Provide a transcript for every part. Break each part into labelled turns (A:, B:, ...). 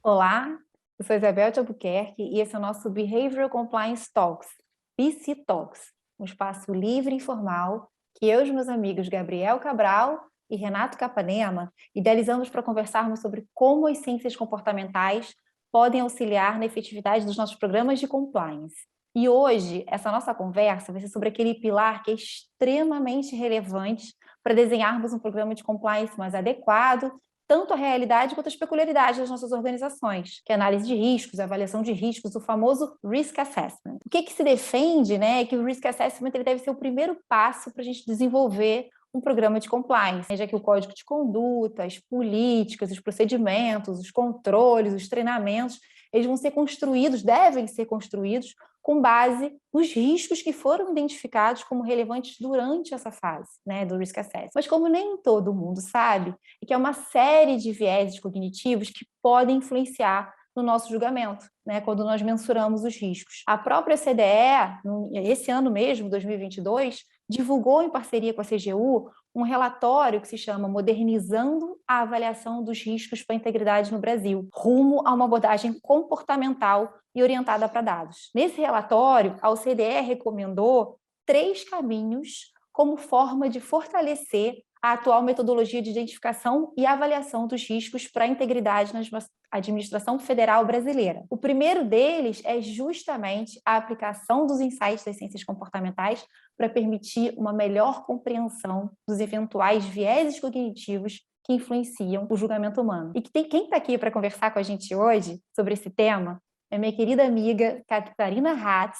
A: Olá, eu sou Isabel de Albuquerque e esse é o nosso Behavioral Compliance Talks, BC Talks, um espaço livre e informal que eu e os meus amigos Gabriel Cabral e Renato Capanema idealizamos para conversarmos sobre como as ciências comportamentais podem auxiliar na efetividade dos nossos programas de compliance. E hoje, essa nossa conversa vai ser sobre aquele pilar que é extremamente relevante para desenharmos um programa de compliance mais adequado tanto a realidade quanto as peculiaridades das nossas organizações, que é a análise de riscos, a avaliação de riscos, o famoso Risk Assessment. O que se defende, né, é que o Risk Assessment ele deve ser o primeiro passo para a gente desenvolver um programa de compliance, já que o código de conduta, as políticas, os procedimentos, os controles, os treinamentos, eles vão ser construídos, devem ser construídos com base nos riscos que foram identificados como relevantes durante essa fase, né, do Risk Assessment. Mas como nem todo mundo sabe, é que é uma série de vieses cognitivos que podem influenciar no nosso julgamento, né, quando nós mensuramos os riscos. A própria CDE, esse ano mesmo, 2022, divulgou em parceria com a CGU um relatório que se chama Modernizando a Avaliação dos Riscos para a Integridade no Brasil, rumo a uma abordagem comportamental e orientada para dados. Nesse relatório, a OCDE recomendou 3 caminhos como forma de fortalecer a atual metodologia de identificação e avaliação dos riscos para a integridade na administração federal brasileira. O primeiro deles é justamente a aplicação dos insights das ciências comportamentais para permitir uma melhor compreensão dos eventuais vieses cognitivos que influenciam o julgamento humano. E quem está aqui para conversar com a gente hoje sobre esse tema é minha querida amiga Catarina Hatz,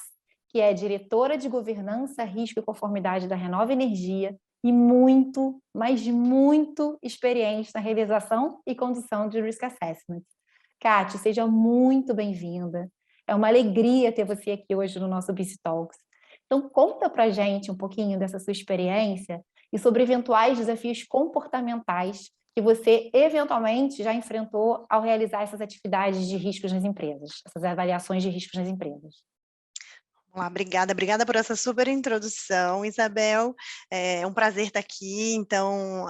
A: que é diretora de Governança, Risco e Conformidade da Renova Energia e muito, mas muito experiente na realização e condução de Risk Assessment. Kátia, seja muito bem-vinda. É uma alegria ter você aqui hoje no nosso BC Talks. Então, conta pra gente um pouquinho dessa sua experiência e sobre eventuais desafios comportamentais que você eventualmente já enfrentou ao realizar essas atividades de riscos nas empresas, essas avaliações de riscos nas empresas.
B: Olá, obrigada por essa super introdução, Isabel. É um prazer estar aqui. Então,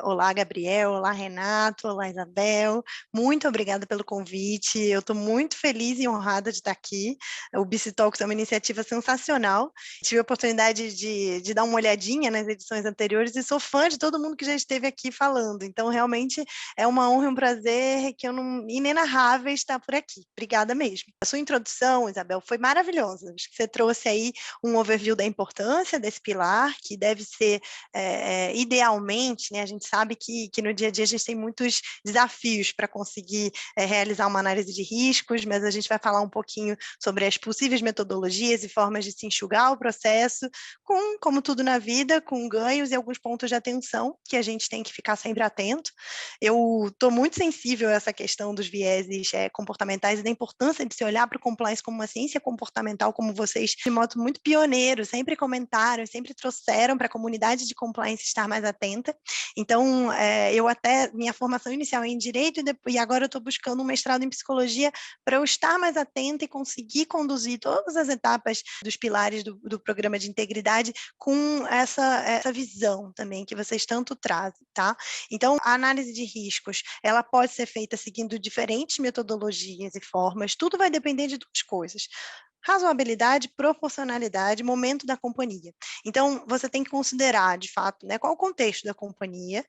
B: olá, Gabriel, olá, Renato, olá, Isabel. Muito obrigada pelo convite. Eu estou muito feliz e honrada de estar aqui. O BC Talks é uma iniciativa sensacional. Tive a oportunidade de dar uma olhadinha nas edições anteriores e sou fã de todo mundo que já esteve aqui falando. Então, realmente é uma honra e um prazer inenarrável estar por aqui. Obrigada mesmo. A sua introdução, Isabel, foi maravilhosa. Acho que você trouxe aí um overview da importância desse pilar, que deve ser, idealmente, né, a gente sabe que no dia a dia a gente tem muitos desafios para conseguir realizar uma análise de riscos, mas a gente vai falar um pouquinho sobre as possíveis metodologias e formas de se enxugar o processo, como tudo na vida, com ganhos e alguns pontos de atenção que a gente tem que ficar sempre atento. Eu estou muito sensível a essa questão dos vieses comportamentais e da importância de se olhar para o compliance como uma ciência comportamental, como vocês, de modo muito pioneiro, sempre comentaram, sempre trouxeram para a comunidade de compliance estar mais atenta. Então, minha formação inicial é em Direito e agora eu estou buscando um mestrado em Psicologia para eu estar mais atenta e conseguir conduzir todas as etapas dos pilares do programa de integridade com essa visão também que vocês tanto trazem, tá? Então, a análise de riscos, ela pode ser feita seguindo diferentes metodologias e formas, tudo vai depender de 2 coisas: razoabilidade, proporcionalidade, momento da companhia. Então, você tem que considerar, de fato, né, qual o contexto da companhia,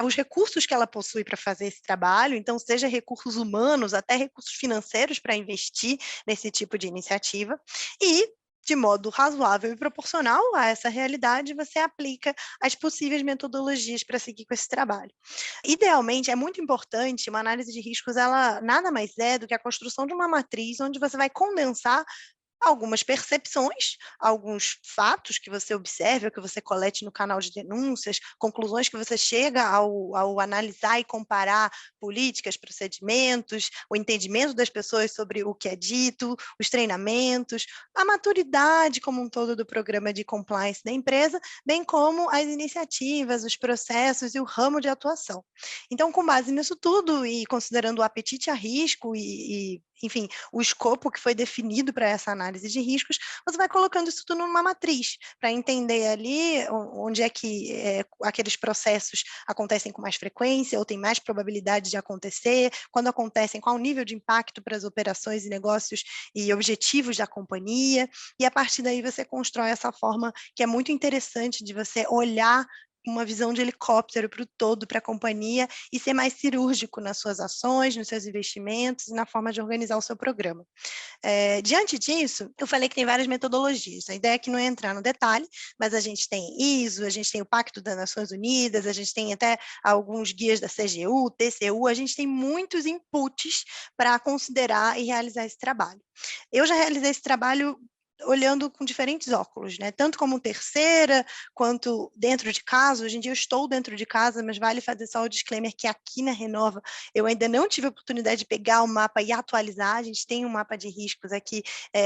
B: os recursos que ela possui para fazer esse trabalho, então, seja recursos humanos, até recursos financeiros para investir nesse tipo de iniciativa, e de modo razoável e proporcional a essa realidade, você aplica as possíveis metodologias para seguir com esse trabalho. Idealmente, é muito importante, uma análise de riscos, ela nada mais é do que a construção de uma matriz onde você vai condensar algumas percepções, alguns fatos que você observa, que você colete no canal de denúncias, conclusões que você chega ao analisar e comparar políticas, procedimentos, o entendimento das pessoas sobre o que é dito, os treinamentos, a maturidade como um todo do programa de compliance da empresa, bem como as iniciativas, os processos e o ramo de atuação. Então, com base nisso tudo e considerando o apetite a risco e enfim, o escopo que foi definido para essa análise de riscos, você vai colocando isso tudo numa matriz, para entender ali onde é que aqueles processos acontecem com mais frequência ou tem mais probabilidade de acontecer, quando acontecem, qual o nível de impacto para as operações e negócios e objetivos da companhia, e a partir daí você constrói essa forma que é muito interessante de você olhar uma visão de helicóptero para o todo, para a companhia, e ser mais cirúrgico nas suas ações, nos seus investimentos e na forma de organizar o seu programa. Diante disso, eu falei que tem várias metodologias. A ideia aqui não é entrar no detalhe, mas a gente tem ISO, a gente tem o Pacto das Nações Unidas, a gente tem até alguns guias da CGU, TCU, a gente tem muitos inputs para considerar e realizar esse trabalho. Eu já realizei esse trabalho olhando com diferentes óculos, né? Tanto como terceira, quanto dentro de casa. Hoje em dia eu estou dentro de casa, mas vale fazer só o disclaimer que aqui na Renova eu ainda não tive a oportunidade de pegar o mapa e atualizar. A gente tem um mapa de riscos aqui,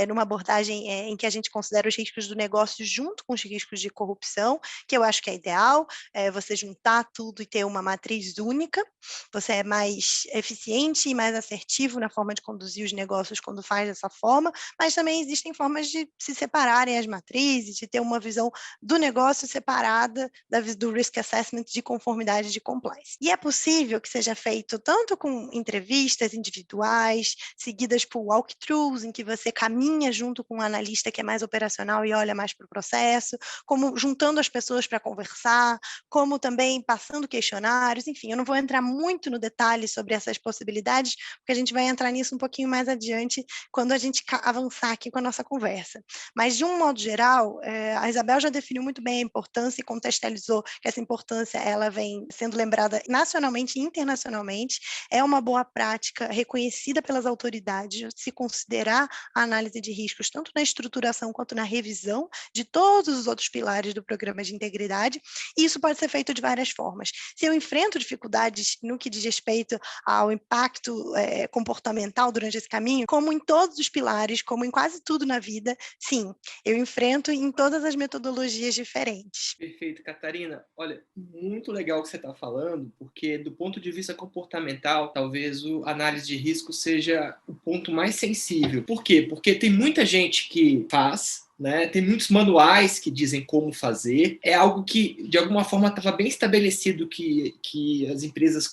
B: numa abordagem em que a gente considera os riscos do negócio junto com os riscos de corrupção, que eu acho que é ideal, você juntar tudo e ter uma matriz única. Você é mais eficiente e mais assertivo na forma de conduzir os negócios quando faz dessa forma, mas também existem formas de se separarem as matrizes, de ter uma visão do negócio separada do risk assessment de conformidade de compliance. E é possível que seja feito tanto com entrevistas individuais, seguidas por walkthroughs, em que você caminha junto com um analista que é mais operacional e olha mais para o processo, como juntando as pessoas para conversar, como também passando questionários, enfim, eu não vou entrar muito no detalhe sobre essas possibilidades, porque a gente vai entrar nisso um pouquinho mais adiante, quando a gente avançar aqui com a nossa conversa. Mas, de um modo geral, a Isabel já definiu muito bem a importância e contextualizou que essa importância ela vem sendo lembrada nacionalmente e internacionalmente. É uma boa prática reconhecida pelas autoridades se considerar a análise de riscos, tanto na estruturação quanto na revisão de todos os outros pilares do programa de integridade, e isso pode ser feito de várias formas. Se eu enfrento dificuldades no que diz respeito ao impacto comportamental durante esse caminho, como em todos os pilares, como em quase tudo na vida, sim, eu enfrento em todas as metodologias diferentes.
C: Perfeito, Catarina. Olha, muito legal o que você está falando, porque do ponto de vista comportamental, talvez a análise de risco seja o ponto mais sensível. Por quê? Porque tem muita gente que faz, né? Tem muitos manuais que dizem como fazer. É algo que, de alguma forma, estava bem estabelecido que as empresas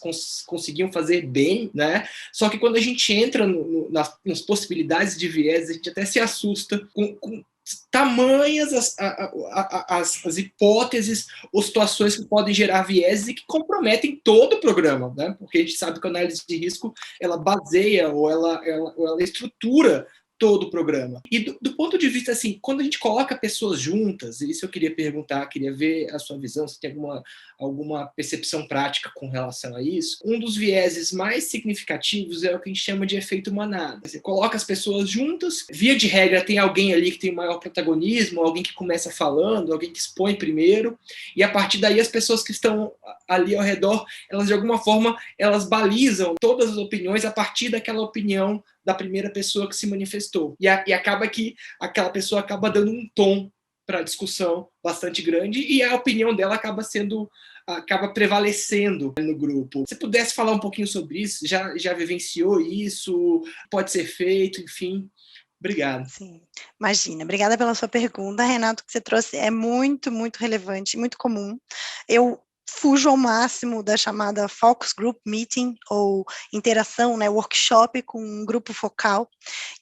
C: conseguiam fazer bem, né? Só que quando a gente entra nas possibilidades de viés, a gente até se assusta com tamanhas as hipóteses ou situações que podem gerar vieses e que comprometem todo o programa, né? Porque a gente sabe que a análise de risco ela baseia ou ela estrutura todo o programa. E do ponto de vista, assim, quando a gente coloca pessoas juntas, e isso eu queria perguntar, queria ver a sua visão, se tem alguma percepção prática com relação a isso, um dos vieses mais significativos é o que a gente chama de efeito manada. Você coloca as pessoas juntas, via de regra tem alguém ali que tem maior protagonismo, alguém que começa falando, alguém que expõe primeiro, e a partir daí as pessoas que estão ali ao redor, elas de alguma forma, elas balizam todas as opiniões a partir daquela opinião da primeira pessoa que se manifestou. E acaba que aquela pessoa acaba dando um tom para a discussão bastante grande e a opinião dela acaba prevalecendo no grupo. Se pudesse falar um pouquinho sobre isso, já vivenciou isso? Pode ser feito, enfim. Obrigado.
B: Sim, imagina. Obrigada pela sua pergunta, Renato, que você trouxe é muito, muito relevante, muito comum. Eu fujo ao máximo da chamada Focus Group Meeting, ou interação, né, workshop com um grupo focal,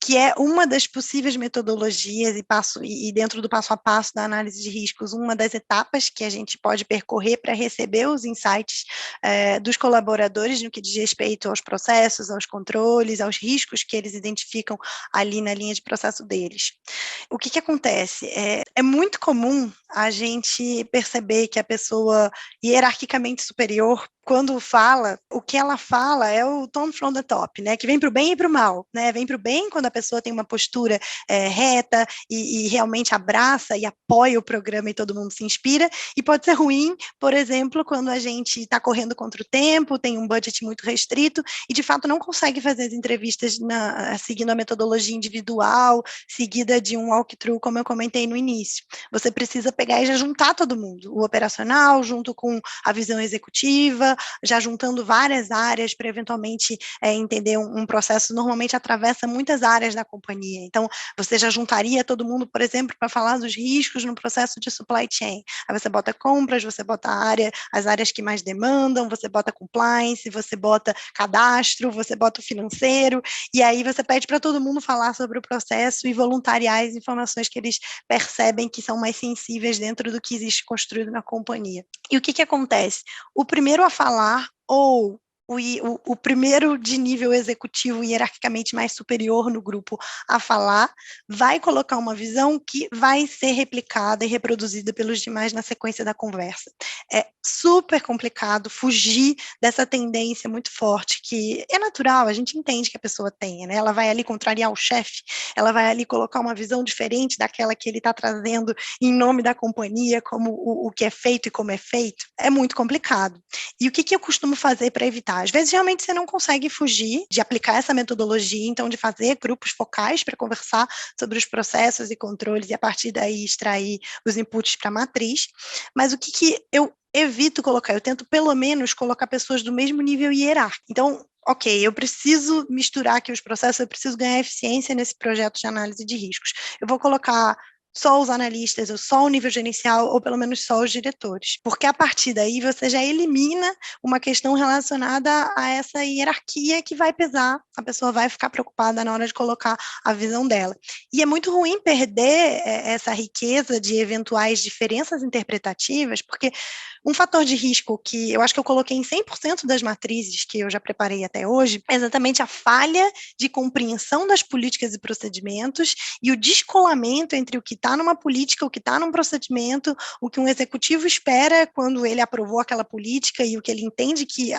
B: que é uma das possíveis metodologias e dentro do passo a passo da análise de riscos, uma das etapas que a gente pode percorrer para receber os insights dos colaboradores no que diz respeito aos processos, aos controles, aos riscos que eles identificam ali na linha de processo deles. O que acontece? É muito comum a gente perceber que a pessoa hierarquicamente superior, quando fala, o que ela fala é o tone from the top, né, que vem para o bem e para o mal, né, vem para o bem quando a pessoa tem uma postura reta e realmente abraça e apoia o programa e todo mundo se inspira, e pode ser ruim, por exemplo, quando a gente está correndo contra o tempo, tem um budget muito restrito e de fato não consegue fazer as entrevistas seguindo a metodologia individual, seguida de um walkthrough, como eu comentei no início. Você precisa pegar e já juntar todo mundo, o operacional junto com a visão executiva, começa já juntando várias áreas para eventualmente entender um processo, normalmente atravessa muitas áreas da companhia. Então, você já juntaria todo mundo, por exemplo, para falar dos riscos no processo de supply chain. Aí você bota compras, você bota as áreas que mais demandam, você bota compliance, você bota cadastro, você bota o financeiro, e aí você pede para todo mundo falar sobre o processo e voluntariar as informações que eles percebem que são mais sensíveis dentro do que existe construído na companhia. E o que acontece? O primeiro a falar, ou o primeiro de nível executivo hierarquicamente mais superior no grupo a falar, vai colocar uma visão que vai ser replicada e reproduzida pelos demais na sequência da conversa. É super complicado fugir dessa tendência muito forte, que é natural, a gente entende que a pessoa tenha, né? Ela vai ali contrariar o chefe, ela vai ali colocar uma visão diferente daquela que ele está trazendo em nome da companhia, como o que é feito e como é feito. É muito complicado. E o que eu costumo fazer para evitar? Às vezes, realmente, você não consegue fugir de aplicar essa metodologia, então, de fazer grupos focais para conversar sobre os processos e controles e, a partir daí, extrair os inputs para a matriz. Mas o que eu evito colocar? Eu tento, pelo menos, colocar pessoas do mesmo nível hierárquico. Então, ok, eu preciso misturar aqui os processos, eu preciso ganhar eficiência nesse projeto de análise de riscos. Eu vou colocar só os analistas, ou só o nível gerencial, ou pelo menos só os diretores. Porque a partir daí você já elimina uma questão relacionada a essa hierarquia que vai pesar, a pessoa vai ficar preocupada na hora de colocar a visão dela. E é muito ruim perder essa riqueza de eventuais diferenças interpretativas, porque um fator de risco que eu acho que eu coloquei em 100% das matrizes que eu já preparei até hoje, é exatamente a falha de compreensão das políticas e procedimentos e o descolamento entre o que está numa política, o que está num procedimento, o que um executivo espera quando ele aprovou aquela política e o que ele entende que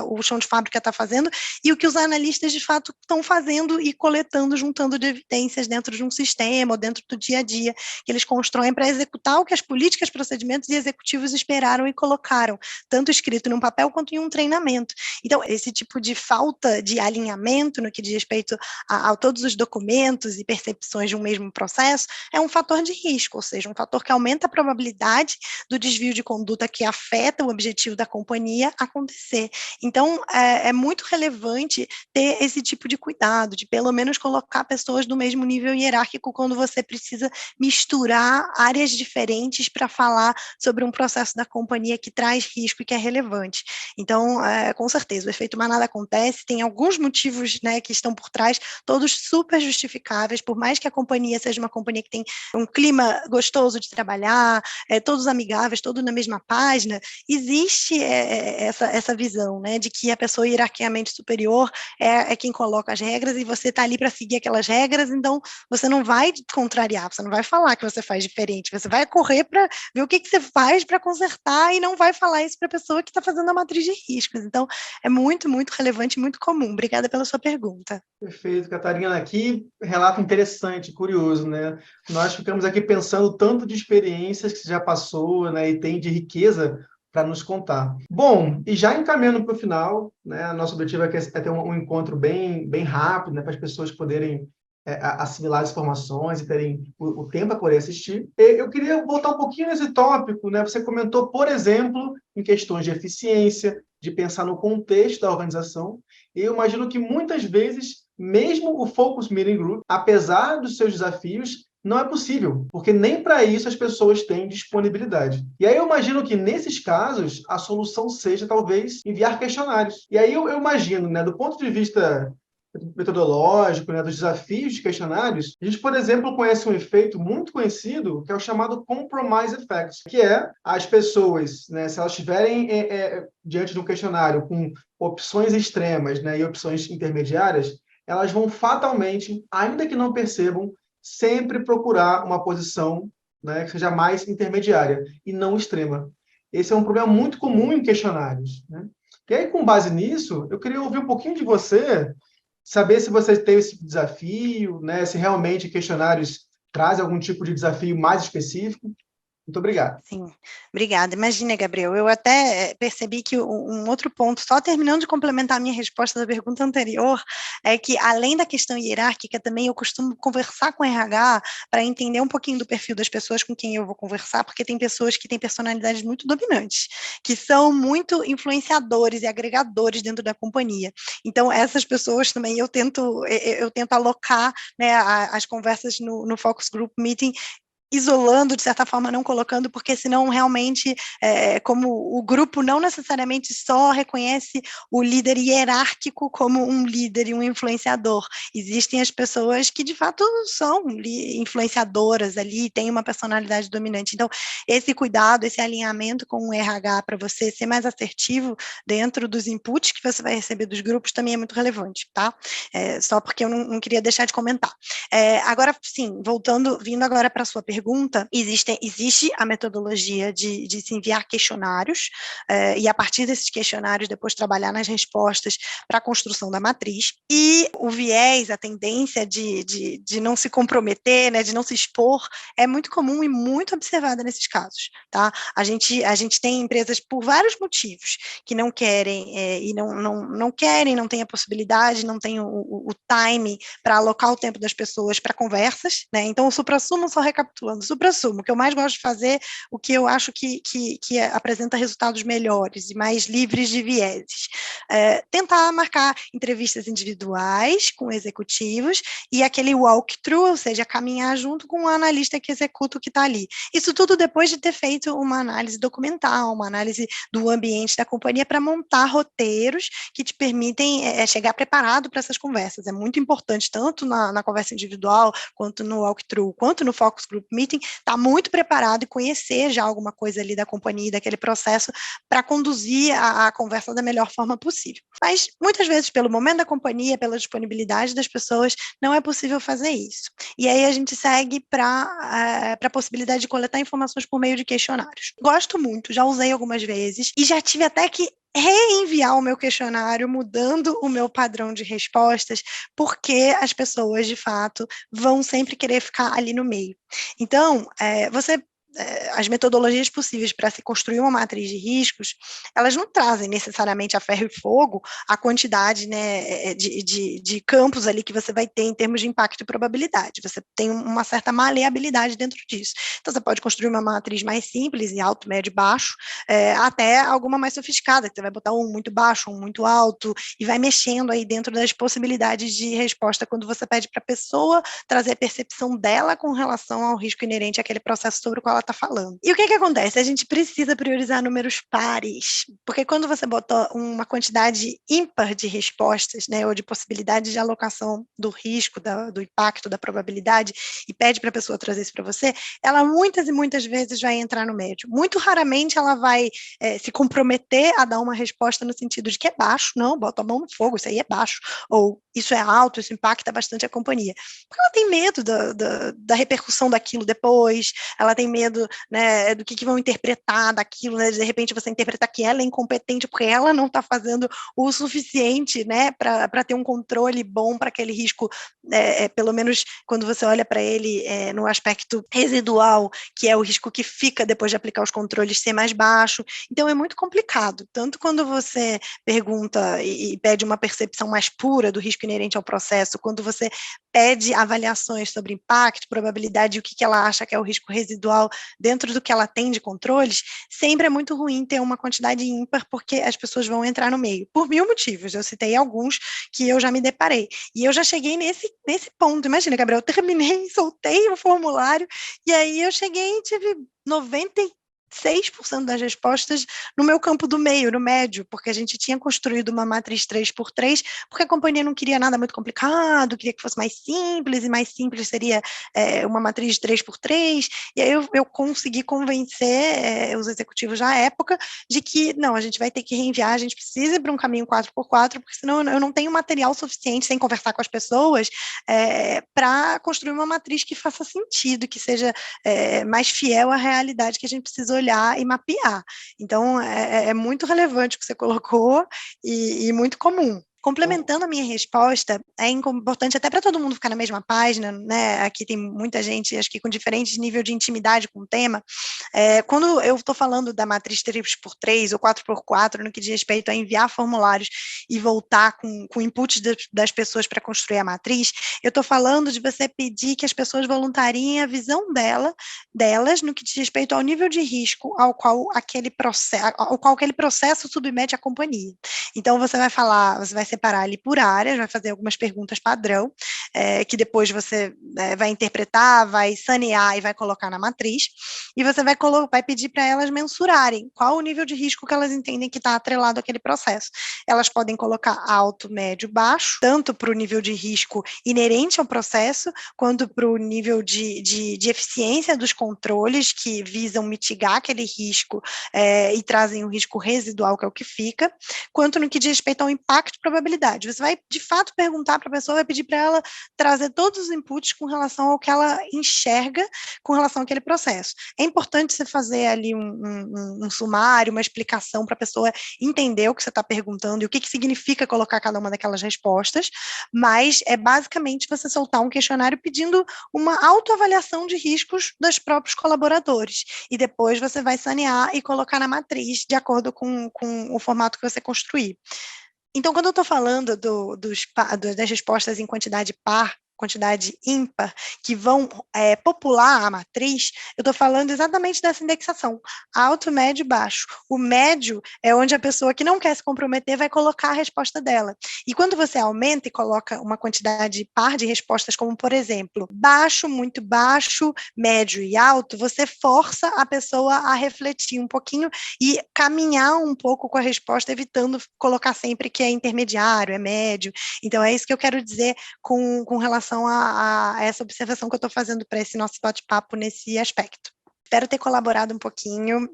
B: o chão de fábrica está fazendo e o que os analistas de fato estão fazendo e coletando, juntando de evidências dentro de um sistema ou dentro do dia a dia que eles constroem para executar o que as políticas, procedimentos e executivos esperaram e colocaram, tanto escrito num papel quanto em um treinamento. Então, esse tipo de falta de alinhamento no que diz respeito a todos os documentos e percepções de um mesmo processo é um fator de risco, ou seja, um fator que aumenta a probabilidade do desvio de conduta que afeta o objetivo da companhia acontecer. Então, é muito relevante ter esse tipo de cuidado, de pelo menos colocar pessoas do mesmo nível hierárquico quando você precisa misturar áreas diferentes para falar sobre um processo da companhia que traz risco e que é relevante. Então, com certeza, o efeito manada acontece, tem alguns motivos, né, que estão por trás, todos super justificáveis, por mais que a companhia seja uma companhia que tem um clima gostoso de trabalhar, todos amigáveis, todos na mesma página, existe essa visão, né, de que a pessoa hierarquicamente superior é quem coloca as regras e você está ali para seguir aquelas regras, então você não vai contrariar, você não vai falar que você faz diferente, você vai correr para ver o que você faz para consertar e não vai falar isso para a pessoa que está fazendo a matriz de riscos. Então, é muito, muito relevante e muito comum. Obrigada pela sua pergunta.
D: Perfeito, Catarina. Aqui, relato interessante, curioso, né? Nós ficamos aqui pensando tanto de experiências que você já passou, né, e tem de riqueza para nos contar. Bom, e já encaminhando para o final, né, nosso objetivo aqui é ter um encontro bem rápido, né, para as pessoas poderem assimilar as informações e terem o tempo para poder assistir. Eu queria voltar um pouquinho nesse tópico, né? Você comentou, por exemplo, em questões de eficiência, de pensar no contexto da organização. E eu imagino que muitas vezes, mesmo o Focus Meeting Group, apesar dos seus desafios, não é possível, porque nem para isso as pessoas têm disponibilidade. E aí eu imagino que, nesses casos, a solução seja, talvez, enviar questionários. E aí eu imagino, né, do ponto de vista metodológico, né, dos desafios de questionários, a gente, por exemplo, conhece um efeito muito conhecido, que é o chamado Compromise Effect, que é as pessoas, né, se elas estiverem diante de um questionário com opções extremas, né, e opções intermediárias, elas vão fatalmente, ainda que não percebam, sempre procurar uma posição, né, que seja mais intermediária e não extrema. Esse é um problema muito comum em questionários, né? E aí, com base nisso, eu queria ouvir um pouquinho de você, saber se você teve esse desafio, né? Se realmente questionários trazem algum tipo de desafio mais específico. Muito obrigado.
B: Sim, obrigada. Imagina, Gabriel, eu até percebi que um outro ponto, só terminando de complementar a minha resposta da pergunta anterior, é que além da questão hierárquica, também eu costumo conversar com o RH para entender um pouquinho do perfil das pessoas com quem eu vou conversar, porque tem pessoas que têm personalidades muito dominantes, que são muito influenciadores e agregadores dentro da companhia. Então, essas pessoas também eu tento alocar, né, as conversas no Focus Group Meeting, isolando, de certa forma, não colocando, porque senão realmente, como o grupo não necessariamente só reconhece o líder hierárquico como um líder e um influenciador. Existem as pessoas que, de fato, são influenciadoras ali, têm uma personalidade dominante. Então, esse cuidado, esse alinhamento com o RH para você ser mais assertivo dentro dos inputs que você vai receber dos grupos também é muito relevante, tá? Só porque eu não queria deixar de comentar. Agora, sim, vindo agora para a sua pergunta, existe a metodologia de se enviar questionários, e a partir desses questionários depois trabalhar nas respostas para a construção da matriz, e o viés, a tendência de não se comprometer, né, de não se expor, é muito comum e muito observada nesses casos, tá? A gente tem empresas por vários motivos que não querem, e não querem, não têm a possibilidade, não têm o time para alocar o tempo das pessoas para conversas, né? Então, o suprassumo, só recapitulando, o suprassumo, que eu mais gosto de fazer, o que eu acho que apresenta resultados melhores e mais livres de vieses. Tentar marcar entrevistas individuais com executivos e aquele walkthrough, ou seja, caminhar junto com o analista que executa o que está ali. Isso tudo depois de ter feito uma análise documental, uma análise do ambiente da companhia para montar roteiros que te permitem chegar preparado para essas conversas. É muito importante, tanto na conversa individual, quanto no walkthrough, quanto no Focus Group Meeting, estar muito preparado e conhecer já alguma coisa ali da companhia, daquele processo, para conduzir a conversa da melhor forma possível. Mas, muitas vezes, pelo momento da companhia, pela disponibilidade das pessoas, não é possível fazer isso. E aí a gente segue para a possibilidade de coletar informações por meio de questionários. Gosto muito, já usei algumas vezes, e já tive até que reenviar o meu questionário, mudando o meu padrão de respostas, porque as pessoas, de fato, vão sempre querer ficar ali no meio. Então, as metodologias possíveis para se construir uma matriz de riscos, elas não trazem necessariamente a ferro e fogo a quantidade, né, de campos ali que você vai ter em termos de impacto e probabilidade. Você tem uma certa maleabilidade dentro disso. Então, você pode construir uma matriz mais simples, em alto, médio, baixo, até alguma mais sofisticada, que você vai botar um muito baixo, um muito alto, e vai mexendo aí dentro das possibilidades de resposta quando você pede para a pessoa trazer a percepção dela com relação ao risco inerente àquele processo sobre o qual ela está falando. E o que acontece? A gente precisa priorizar números pares, porque quando você bota uma quantidade ímpar de respostas, né, ou de possibilidade de alocação do risco, do impacto, da probabilidade, e pede para a pessoa trazer isso para você, ela muitas e muitas vezes vai entrar no médio. Muito raramente ela vai se comprometer a dar uma resposta no sentido de que é baixo, não, bota a mão no fogo, isso aí é baixo, ou isso é alto, isso impacta bastante a companhia. Porque ela tem medo da repercussão daquilo depois, ela tem medo, né, do que vão interpretar daquilo, né, de repente você interpretar que ela é incompetente porque ela não está fazendo o suficiente, né, para ter um controle bom para aquele risco, pelo menos quando você olha para ele no aspecto residual, que é o risco que fica depois de aplicar os controles, ser mais baixo. Então é muito complicado, tanto quando você pergunta e pede uma percepção mais pura do risco inerente ao processo, quando você pede avaliações sobre impacto, probabilidade e o que ela acha que é o risco residual dentro do que ela tem de controles, sempre é muito ruim ter uma quantidade ímpar, porque as pessoas vão entrar no meio, por 1000 motivos. Eu citei alguns que eu já me deparei, e eu já cheguei nesse ponto. Imagina, Gabriel, eu terminei, soltei o formulário, e aí eu cheguei e tive 96% das respostas no meu campo do meio, no médio, porque a gente tinha construído uma matriz 3x3, porque a companhia não queria nada muito complicado, queria que fosse mais simples, e mais simples seria uma matriz de 3x3, e aí eu consegui convencer os executivos na época de que, não, a gente vai ter que reenviar, a gente precisa ir para um caminho 4x4, porque senão eu não tenho material suficiente, sem conversar com as pessoas, para construir uma matriz que faça sentido, que seja mais fiel à realidade que a gente precisa olhar e mapear. Então, é muito relevante o que você colocou e muito comum. complementando a minha resposta, é importante até para todo mundo ficar na mesma página, né? Aqui tem muita gente, acho que com diferentes níveis de intimidade com o tema. Quando eu estou falando da matriz 3x3 ou 4x4, no que diz respeito a enviar formulários e voltar com inputs das pessoas para construir a matriz, eu estou falando de você pedir que as pessoas voluntariem a visão delas no que diz respeito ao nível de risco ao qual aquele processo submete a companhia. Então, você vai separar ali por áreas, vai fazer algumas perguntas padrão, que depois você vai interpretar, vai sanear e vai colocar na matriz, e você vai pedir para elas mensurarem qual o nível de risco que elas entendem que está atrelado àquele processo. Elas podem colocar alto, médio, baixo, tanto para o nível de risco inerente ao processo, quanto para o nível de eficiência dos controles que visam mitigar aquele risco e trazem um risco residual, que é o que fica, quanto no que diz respeito ao impacto e probabilidade. Você vai, de fato, perguntar para a pessoa, vai pedir para ela trazer todos os inputs com relação ao que ela enxerga com relação àquele processo. É importante você fazer ali um sumário, uma explicação para a pessoa entender o que você está perguntando e o que significa colocar cada uma daquelas respostas, mas é basicamente você soltar um questionário pedindo uma autoavaliação de riscos dos próprios colaboradores, e depois você vai sanear e colocar na matriz de acordo com o formato que você construir. Então, quando eu estou falando das respostas em quantidade par, quantidade ímpar, que vão popular a matriz, eu estou falando exatamente dessa indexação, alto, médio e baixo. O médio é onde a pessoa que não quer se comprometer vai colocar a resposta dela. E quando você aumenta e coloca uma quantidade par de respostas, como, por exemplo, baixo, muito baixo, médio e alto, você força a pessoa a refletir um pouquinho e caminhar um pouco com a resposta, evitando colocar sempre que é intermediário, é médio. Então, é isso que eu quero dizer com relação a essa observação que eu estou fazendo para esse nosso bate-papo nesse aspecto. Espero ter colaborado um pouquinho,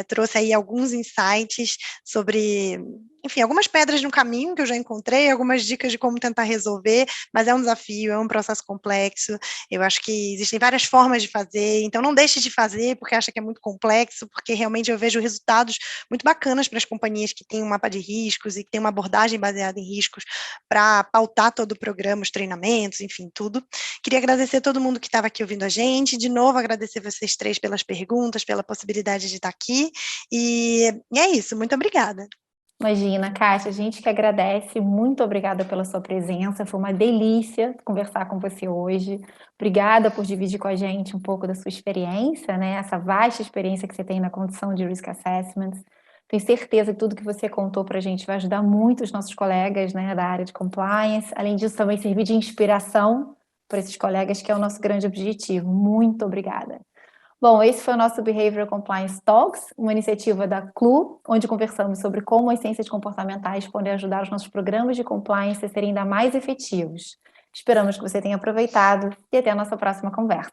B: trouxe aí alguns insights sobre, enfim, algumas pedras no caminho que eu já encontrei, algumas dicas de como tentar resolver, mas é um desafio, é um processo complexo, eu acho que existem várias formas de fazer, então não deixe de fazer porque acha que é muito complexo, porque realmente eu vejo resultados muito bacanas para as companhias que têm um mapa de riscos e que têm uma abordagem baseada em riscos para pautar todo o programa, os treinamentos, enfim, tudo. Queria agradecer a todo mundo que estava aqui ouvindo a gente, de novo agradecer vocês três pelas perguntas, pela possibilidade de estar aqui, e é isso, muito obrigada.
A: Imagina, Kátia, a gente que agradece, muito obrigada pela sua presença, foi uma delícia conversar com você hoje, obrigada por dividir com a gente um pouco da sua experiência, né, essa vasta experiência que você tem na condução de Risk Assessments, tenho certeza que tudo que você contou para a gente vai ajudar muito os nossos colegas, né, da área de Compliance, além disso também servir de inspiração para esses colegas, que é o nosso grande objetivo, muito obrigada. Bom, esse foi o nosso Behavioral Compliance Talks, uma iniciativa da CLU, onde conversamos sobre como as ciências comportamentais podem ajudar os nossos programas de compliance a serem ainda mais efetivos. Esperamos que você tenha aproveitado e até a nossa próxima conversa.